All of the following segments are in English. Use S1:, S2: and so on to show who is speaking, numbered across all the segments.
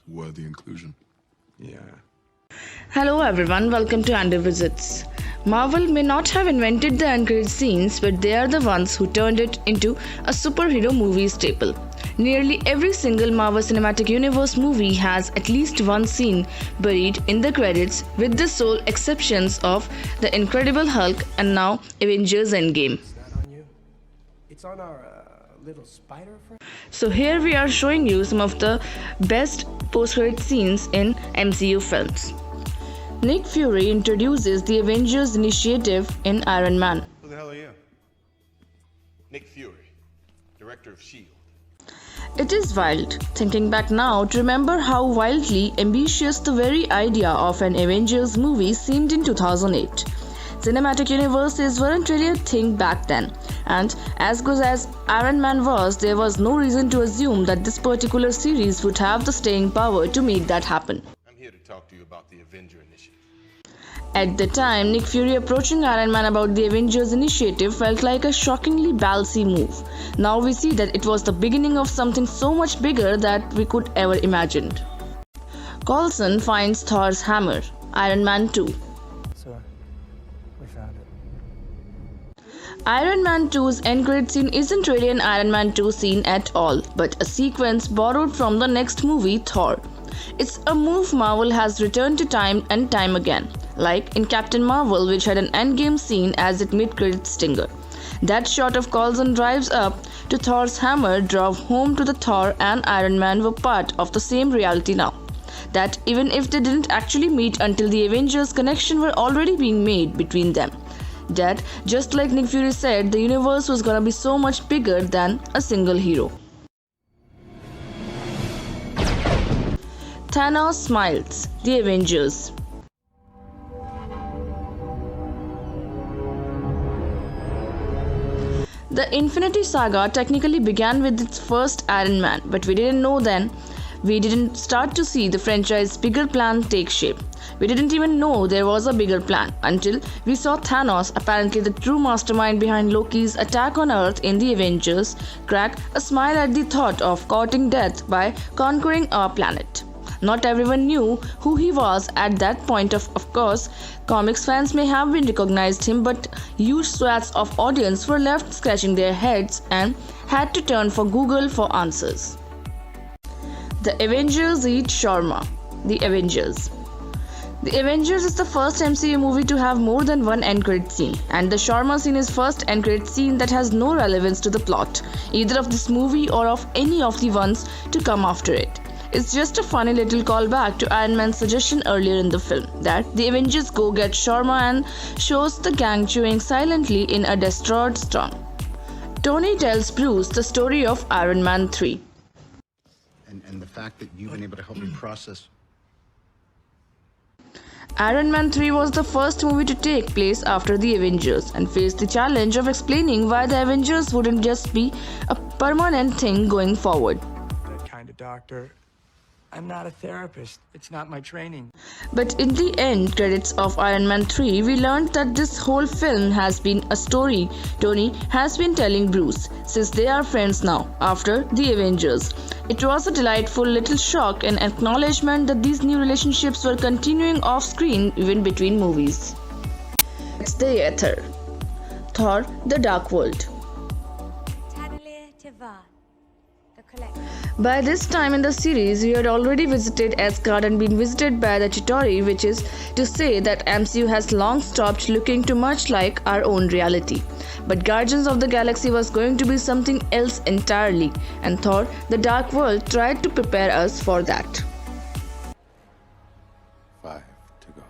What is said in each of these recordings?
S1: worthy inclusion.
S2: Yeah.
S3: Hello everyone, welcome to Andy Visits. Marvel may not have invented the end credit scenes, but they are the ones who turned it into a superhero movie staple. Nearly every single Marvel Cinematic Universe movie has at least one scene buried in the credits, with the sole exceptions of The Incredible Hulk and now Avengers Endgame.
S4: Is that on you? It's on our little spider friend.
S3: So here we are showing you some of the best post-credit scenes in MCU films. Nick Fury introduces the Avengers Initiative in Iron Man.
S5: Who the hell are you? Nick Fury, director of S.H.I.E.L.D.
S3: It is wild, thinking back now, to remember how wildly ambitious the very idea of an Avengers movie seemed in 2008. Cinematic universes weren't really a thing back then, and as good as Iron Man was, there was no reason to assume that this particular series would have the staying power to make that happen.
S5: I'm here to talk to you about the Avenger Initiative.
S3: At the time, Nick Fury approaching Iron Man about the Avengers Initiative felt like a shockingly ballsy move. Now we see that it was the beginning of something so much bigger that we could ever imagined. Coulson finds Thor's hammer, Iron Man 2.
S4: Sir, we found it.
S3: Iron Man 2's end credit scene isn't really an Iron Man 2 scene at all, but a sequence borrowed from the next movie, Thor. It's a move Marvel has returned to time and time again, like in Captain Marvel, which had an endgame scene as its mid-credit stinger. That shot of Coulson drives up to Thor's hammer drove home to the Thor and Iron Man were part of the same reality now. That even if they didn't actually meet until the Avengers connection were already being made between them. That, just like Nick Fury said, the universe was gonna be so much bigger than a single hero. Thanos smiles, the Avengers. The Infinity Saga technically began with its first Iron Man, but we didn't know then. We didn't start to see the franchise's bigger plan take shape. We didn't even know there was a bigger plan until we saw Thanos, apparently the true mastermind behind Loki's attack on Earth in the Avengers, crack a smile at the thought of courting death by conquering our planet. Not everyone knew who he was at that point. Of course, comics fans may have been recognized him, but huge swaths of audience were left scratching their heads and had to turn for Google for answers. The Avengers eat shawarma. The Avengers. The Avengers is the first MCU movie to have more than one end credit scene, and the shawarma scene is first end credit scene that has no relevance to the plot, either of this movie or of any of the ones to come after it. It's just a funny little callback to Iron Man's suggestion earlier in the film that the Avengers go get shawarma and shows the gang chewing silently in a distraught storm. Tony tells Bruce the story of Iron Man 3.
S6: And the fact that you've been able to help me process.
S3: Iron Man 3 was the first movie to take place after the Avengers and faced the challenge of explaining why the Avengers wouldn't just be a permanent thing going forward.
S4: That kind of doctor. I'm not a therapist. It's not my training.
S3: But in the end credits of Iron Man 3, we learned that this whole film has been a story Tony has been telling Bruce since they are friends now, after the Avengers. It was a delightful little shock and acknowledgement that these new relationships were continuing off-screen even between movies. It's the Aether. Thor, The Dark World.
S7: Tanalier Tivar, the collector.
S3: By this time in the series, we had already visited Asgard and been visited by the Chitauri, which is to say that MCU has long stopped looking too much like our own reality. But Guardians of the Galaxy was going to be something else entirely, and Thor, The Dark World tried to prepare us for that.
S1: 5 to go.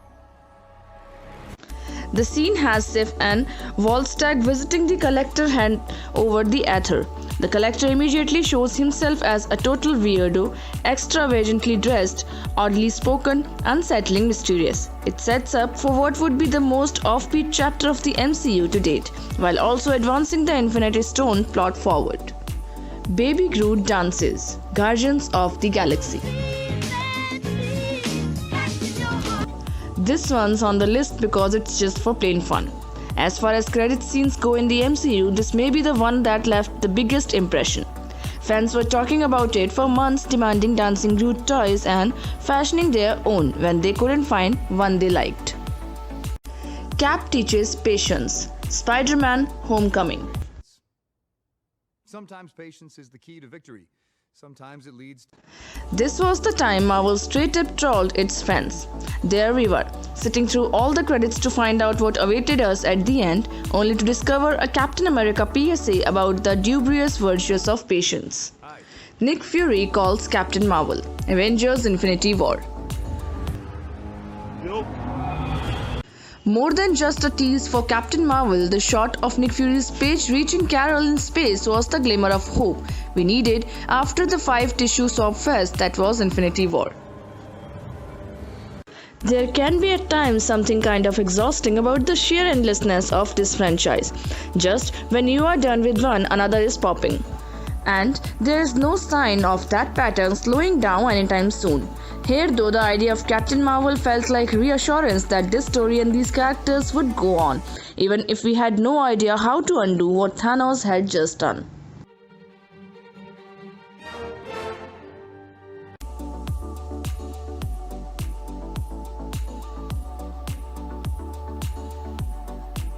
S3: The scene has Sif and Volstagg visiting the Collector hand over the Aether. The Collector immediately shows himself as a total weirdo, extravagantly dressed, oddly spoken, unsettling, mysterious. It sets up for what would be the most offbeat chapter of the MCU to date, while also advancing the Infinity Stone plot forward. Baby Groot dances, Guardians of the Galaxy. This one's on the list because it's just for plain fun. As far as credit scenes go in the MCU, this may be the one that left the biggest impression. Fans were talking about it for months, demanding Dancing Groot toys and fashioning their own when they couldn't find one they liked. Cap teaches patience. Spider-Man: Homecoming.
S2: Sometimes patience is the key to victory. Sometimes it leads to...
S3: This was the time Marvel straight up trolled its fans. There we were, sitting through all the credits to find out what awaited us at the end, only to discover a Captain America PSA about the dubious virtues of patience. Nick Fury calls Captain Marvel. Avengers: Infinity War. More than just a tease for Captain Marvel, the shot of Nick Fury's page reaching Carol in space was the glimmer of hope we needed after the 5-tissue sob fest that was Infinity War. There can be at times something kind of exhausting about the sheer endlessness of this franchise. Just when you are done with one, another is popping. And there is no sign of that pattern slowing down anytime soon. Here though, the idea of Captain Marvel felt like reassurance that this story and these characters would go on, even if we had no idea how to undo what Thanos had just done.